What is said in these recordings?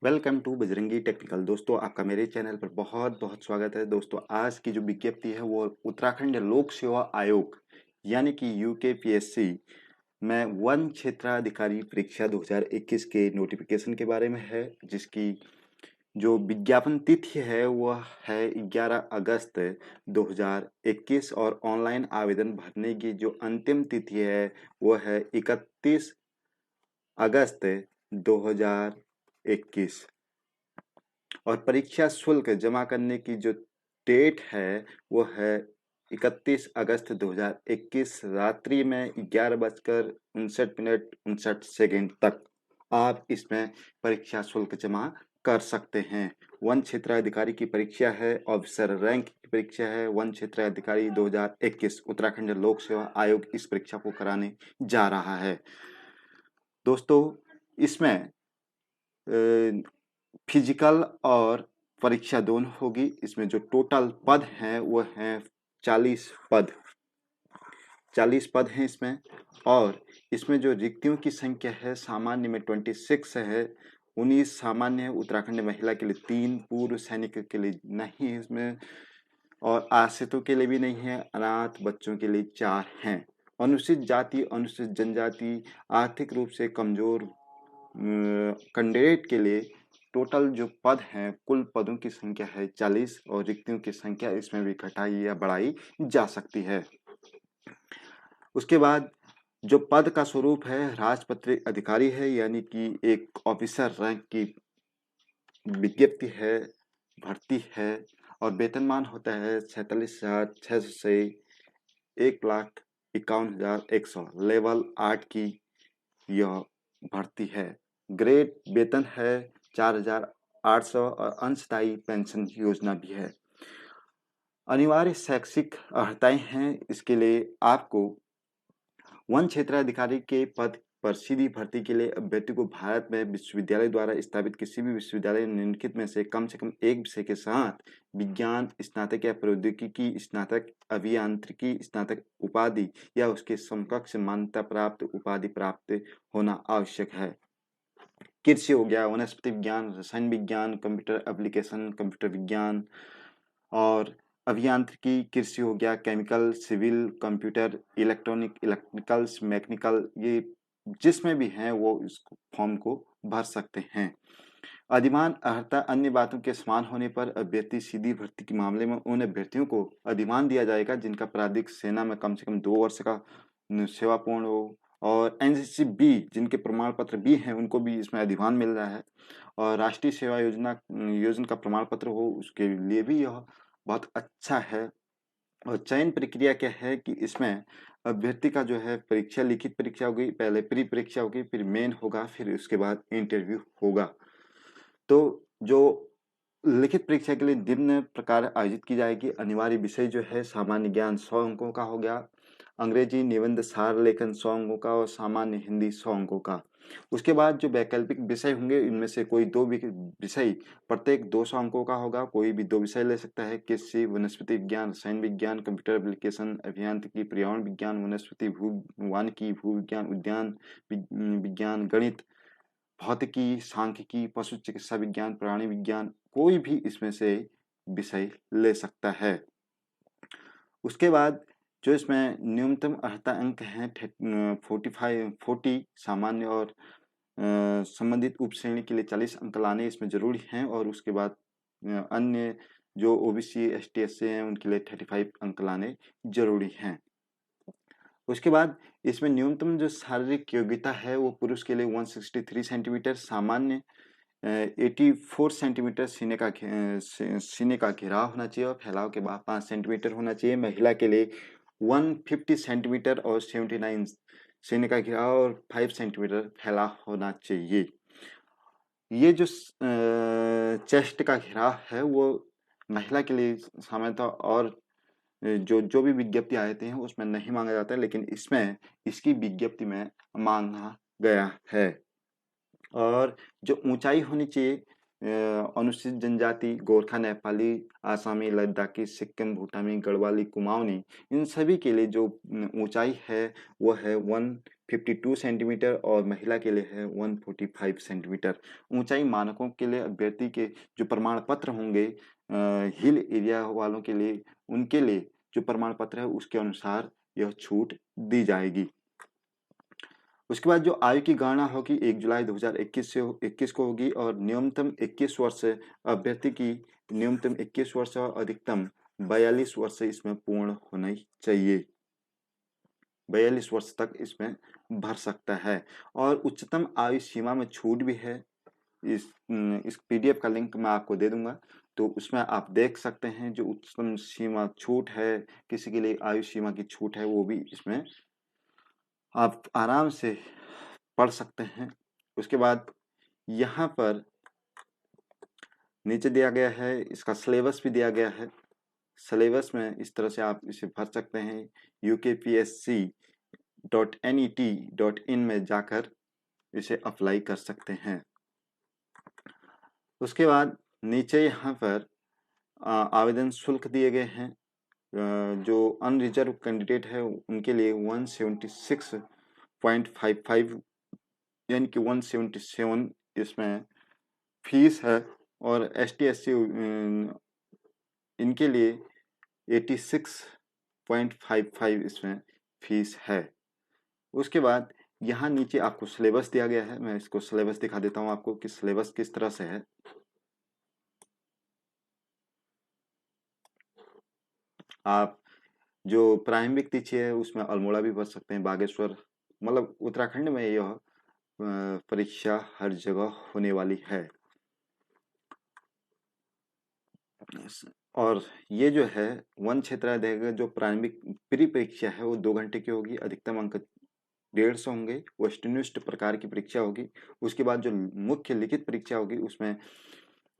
Welcome to Bajrangi technical. दोस्तों, आपका मेरे चैनल पर बहुत बहुत स्वागत है। दोस्तों, आज की जो विज्ञप्ति है वो उत्तराखंड लोक सेवा आयोग यानी कि यूकेपीएससी में वन क्षेत्राधिकारी परीक्षा 2021 के नोटिफिकेशन के बारे में है, जिसकी जो विज्ञापन तिथि है वह है 11 अगस्त 2021 और ऑनलाइन आवेदन भरने की जो अंतिम तिथि है वह है 31 अगस्त 2021। और परीक्षा शुल्क जमा करने की जो डेट है वो है 31 अगस्त 2021 रात्रि में 11:59 तक आप इसमें परीक्षा शुल्क जमा कर सकते हैं। वन क्षेत्राधिकारी की परीक्षा है, ऑफिसर रैंक की परीक्षा है। वन क्षेत्राधिकारी 2021 उत्तराखंड लोक सेवा आयोग इस परीक्षा को कराने जा रहा है। दोस्तों, इसमें फिजिकल और परीक्षा दोनों होगी। इसमें जो टोटल पद हैं वो हैं 40 पद। 40 पद हैं इसमें। और इसमें जो रिक्तियों की संख्या है सामान्य में 26 है, 19 सामान्य है, उत्तराखंड महिला के लिए 3, पूर्व सैनिक के लिए नहीं है इसमें, और आश्रितों के लिए भी नहीं है, अनाथ बच्चों के लिए 4 हैं। अनुसूचित जाति, अनुसूचित जनजाति, आर्थिक रूप से कमजोर कैंडिडेट के लिए टोटल जो पद हैं, कुल पदों की संख्या है 40 और रिक्तियों की संख्या इसमें भी घटाई या बढ़ाई जा सकती है। उसके बाद जो पद का स्वरूप है राजपत्रित अधिकारी है, यानी कि एक ऑफिसर रैंक की विज्ञप्ति है, भर्ती है। और वेतनमान होता है 47,600 से 1,51,100। लेवल 8 की यह भर्ती है। ग्रेड वेतन है 4,800 और अंशदायी पेंशन योजना भी है। अनिवार्य शैक्षिक अर्हताएं हैं इसके लिए। आपको वन क्षेत्राधिकारी के पद पर सीधी भर्ती के लिए अभ्यर्थी को भारत में विश्वविद्यालय द्वारा स्थापित किसी भी विश्वविद्यालय निम्नलिखित में से कम एक विषय के साथ विज्ञान स्नातक या प्रौद्योगिकी स्नातक, अभियांत्रिकी स्नातक उपाधि या उसके समकक्ष मान्यता प्राप्त उपाधि प्राप्त होना आवश्यक है। कृषि हो गया, वनस्पति विज्ञान, रसायन विज्ञान, कंप्यूटर एप्लीकेशन, कंप्यूटर विज्ञान। और अभियांत्रिकी कृषि हो गया, chemical, civil, computer, electronic, electricals, mechanical, ये जिसमें भी हैं वो इस फॉर्म को भर सकते हैं। अधिमान अर्हता अन्य बातों के समान होने पर अभ्यर्थी सीधी भर्ती के मामले में उन अभ्यर्थियों को अधिमान दिया जाएगा जिनका प्रारंभिक सेना में कम से कम 2 वर्ष का सेवापूर्ण हो। और एनसीसी बी जिनके प्रमाण पत्र भी हैं उनको भी इसमें अधिमान मिल रहा है। और राष्ट्रीय सेवा योजना योजना का प्रमाण पत्र हो उसके लिए भी यह बहुत अच्छा है। और चयन प्रक्रिया क्या है कि इसमें अभ्यर्थी का जो है परीक्षा, लिखित परीक्षा होगी, पहले प्री परीक्षा होगी, फिर मेन होगा, फिर उसके बाद इंटरव्यू होगा। तो जो लिखित परीक्षा के लिए निम्न प्रकार आयोजित की जाएगी। अनिवार्य विषय जो है सामान्य ज्ञान 100 अंकों का हो गया, अंग्रेजी निबंध सार लेखन 100 अंकों का और सामान्य हिंदी 100 अंकों का। उसके बाद जो वैकल्पिक विषय होंगे इनमें से कोई दो विषय प्रत्येक 200 अंकों का होगा। कोई भी 2 विषय ले सकता है, कृषि, वनस्पति विज्ञान, रसायन विज्ञान, कंप्यूटर एप्लीकेशन, अभियांत्रिकी, पर्यावरण विज्ञान, वनस्पति वानिकी, भू विज्ञान, उद्यान विज्ञान, गणित, भौतिकी, सांख्यिकी, पशु चिकित्सा विज्ञान, प्राणी विज्ञान, कोई भी इसमें से विषय ले सकता है। उसके बाद जो इसमें न्यूनतम अर्हता अंक हैं 40 सामान्य और संबंधित उप श्रेणी के लिए 40 अंक लाने इसमें जरूरी हैं। और उसके बाद अन्य जो ओबीसी एसटी एससी हैं उनके लिए 35 अंक लाने जरूरी हैं। उसके बाद इसमें न्यूनतम जो शारीरिक योग्यता है वो पुरुष के लिए 163 सेंटीमीटर, सामान्य 84 सेंटीमीटर सीने का घेराव होना चाहिए और फैलाव के बाद 5 सेंटीमीटर होना चाहिए। महिला के लिए 150 सेंटीमीटर और 79 सीने का घेराव और 5 सेंटीमीटर फैलाव होना चाहिए। ये जो चेस्ट का घेराव है वो महिला के लिए सामान्यतः और जो जो भी विज्ञप्ति आते हैं उसमें नहीं मांगा जाता है, लेकिन इसमें इसकी विज्ञप्ति में मांगा गया है। और जो ऊंचाई होनी चाहिए अनुसूचित जनजाति, गोरखा, नेपाली, आसामी, लद्दाखी, सिक्किम, भूटानी, गढ़वाली, कुमाऊनी, इन सभी के लिए जो ऊंचाई है वो है 52 सेंटीमीटर और महिला के लिए है 145 सेंटीमीटर। ऊंचाई मानकों के लिए अभ्यर्थी के जो प्रमाण पत्र होंगे हिल एरिया वालों के लिए, उनके लिए जो प्रमाण पत्र है उसके अनुसार यह छूट दी जाएगी। उसके बाद जो आयु की गणना होगी 1 जुलाई 2021 से 21 को होगी और न्यूनतम 21 वर्ष अभ्यर्थी की न्यूनतम 21 वर्ष और अधिकतम 42 वर्ष इसमें पूर्ण होना चाहिए। 42 वर्ष तक इसमें भर सकता है और उच्चतम आयु सीमा में छूट भी है। इस पीडीएफ का लिंक मैं आपको दे दूंगा, तो उसमें आप देख सकते हैं जो उच्चतम सीमा छूट है, किसी के लिए आयु सीमा की छूट है, वो भी इसमें आप आराम से पढ़ सकते हैं। उसके बाद यहाँ पर नीचे दिया गया है, इसका सिलेबस भी दिया गया है। सिलेबस में इस तरह से आप इसे भर सकते हैं, ukpsc.net.in में जाकर इसे अप्लाई कर सकते हैं। उसके बाद नीचे यहाँ पर आवेदन शुल्क दिए गए हैं। जो अनरिजर्व कैंडिडेट है उनके लिए 176.55 यानी कि 177 इसमें फीस है और ST/SC इनके लिए 86.55 इसमें फीस है। उसके बाद यहाँ नीचे आपको सिलेबस दिया गया है, मैं इसको सिलेबस दिखा देता हूँ आपको कि सिलेबस किस तरह से है। आप जो प्रारंभिक तिथि है उसमें अल्मोड़ा भी भर सकते हैं, बागेश्वर, मतलब उत्तराखंड में यह परीक्षा हर जगह होने वाली है। और ये जो है वन क्षेत्राधिकार जो प्रारंभिक प्री परीक्षा है वो 2 घंटे की होगी, अधिकतम अंक 150 होंगे, वस्तुनिष्ठ प्रकार की परीक्षा होगी। उसके बाद जो मुख्य लिखित परीक्षा होगी उसमें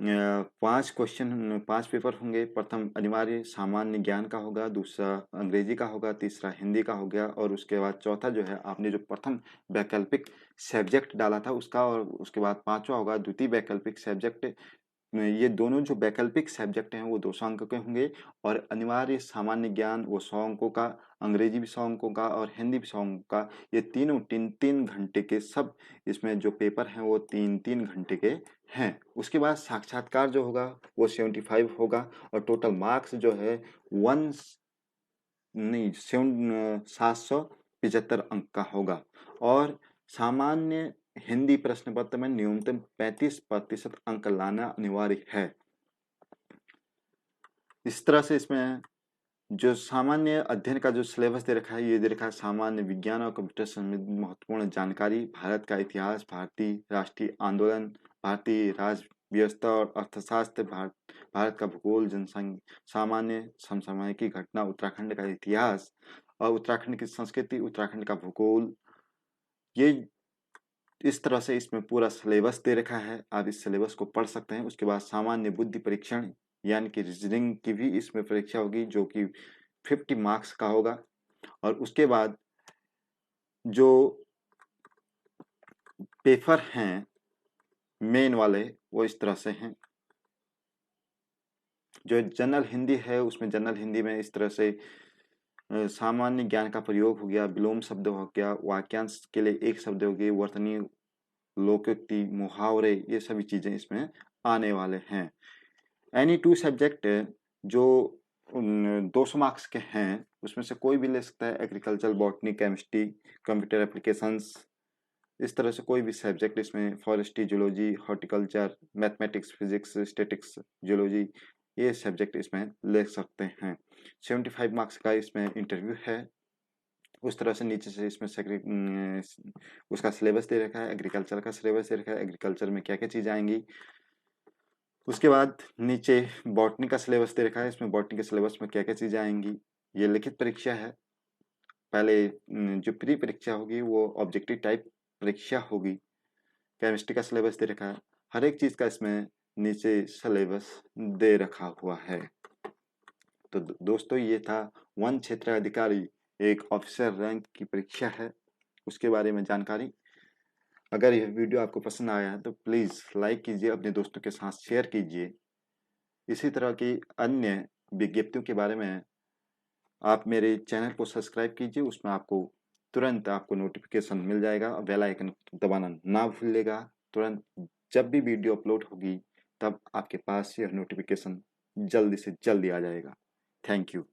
5 क्वेश्चन 5 पेपर होंगे। प्रथम अनिवार्य सामान्य ज्ञान का होगा, दूसरा अंग्रेजी का होगा, तीसरा हिंदी का हो गया और उसके बाद चौथा जो है आपने जो प्रथम वैकल्पिक सब्जेक्ट डाला था उसका, और उसके बाद पांचवा होगा द्वितीय वैकल्पिक सब्जेक्ट। ये दोनों जो वैकल्पिक सब्जेक्ट हैं वो 200 अंक के होंगे और अनिवार्य सामान्य ज्ञान वो 100 अंकों का, अंग्रेजी भी 100 अंकों का और हिंदी भी 100 अंकों का। ये तीनों 3-3 घंटे के सब इसमें जो पेपर हैं वो 3-3 घंटे के हैं। उसके बाद साक्षात्कार जो होगा वो 75 होगा और टोटल मार्क्स जो है 775 अंक का होगा और सामान्य हिंदी प्रश्न पत्र में न्यूनतम 35% अंक लाना अनिवार्य है। इस तरह से इसमें जो सामान्य अध्ययन का जो सिलेबस दे रखा है, ये दे रखा है सामान्य विज्ञान और कंप्यूटर संबंधी महत्वपूर्ण जानकारी, भारत का इतिहास, भारतीय राष्ट्रीय आंदोलन, भारतीय राज्य व्यवस्था और अर्थशास्त्र, भारत का भूगोल, जनसंख्या, सामान्य समसामयिक घटना, उत्तराखंड का इतिहास और उत्तराखंड की संस्कृति, उत्तराखंड का भूगोल। ये इस तरह से इसमें पूरा सिलेबस दे रखा है, आप इस सिलेबस को पढ़ सकते हैं। उसके बाद सामान्य बुद्धि परीक्षण यानी कि रीजनिंग की भी इसमें परीक्षा होगी जो कि 50 मार्क्स का होगा और उसके बाद जो पेपर हैं मेन वाले वो इस तरह से हैं। जो जनरल हिंदी है उसमें जनरल हिंदी में इस तरह से सामान्य ज्ञान का प्रयोग हो गया, विलोम शब्द हो गया, वाक्यांश के लिए एक शब्द हो गए, वर्तनी, लोकोक्ति, मुहावरे, ये सभी चीजें इसमें आने वाले हैं। एनी 2 सब्जेक्ट जो 200 मार्क्स के हैं उसमें से कोई भी ले सकता है, agriculture, botany, chemistry, computer applications, इस तरह से कोई भी सब्जेक्ट इसमें, forestry, zoology, horticulture, mathematics, physics, statics, geology, ये सब्जेक्ट इसमें ले सकते हैं। 75 मार्क्स का इसमें इंटरव्यू है। उस तरह से नीचे से इसमें उसका सिलेबस दे रखा है, एग्रीकल्चर का सिलेबस दे रखा है, एग्रीकल्चर में क्या क्या चीज़ आएंगी। उसके बाद नीचे बॉटनी का सिलेबस दे रखा है, इसमें बॉटनी के सिलेबस में क्या क्या चीज़ें आएंगी। ये लिखित परीक्षा है। पहले जो प्री परीक्षा होगी वो ऑब्जेक्टिव टाइप परीक्षा होगी। केमिस्ट्री का सिलेबस दे रखा है, हर एक चीज़ का इसमें नीचे सिलेबस दे रखा हुआ है। तो दोस्तों ये था वन क्षेत्र अधिकारी एक ऑफिसर रैंक की परीक्षा है, उसके बारे में जानकारी। अगर यह वीडियो आपको पसंद आया है तो प्लीज़ लाइक कीजिए, अपने दोस्तों के साथ शेयर कीजिए। इसी तरह की अन्य विज्ञप्तियों के बारे में आप मेरे चैनल को सब्सक्राइब कीजिए, उसमें आपको तुरंत आपको नोटिफिकेशन मिल जाएगा। बेल आइकन दबाना ना भूलिएगा। तुरंत जब भी वीडियो अपलोड होगी तब आपके पास यह नोटिफिकेशन जल्दी से जल्दी आ जाएगा। Thank you.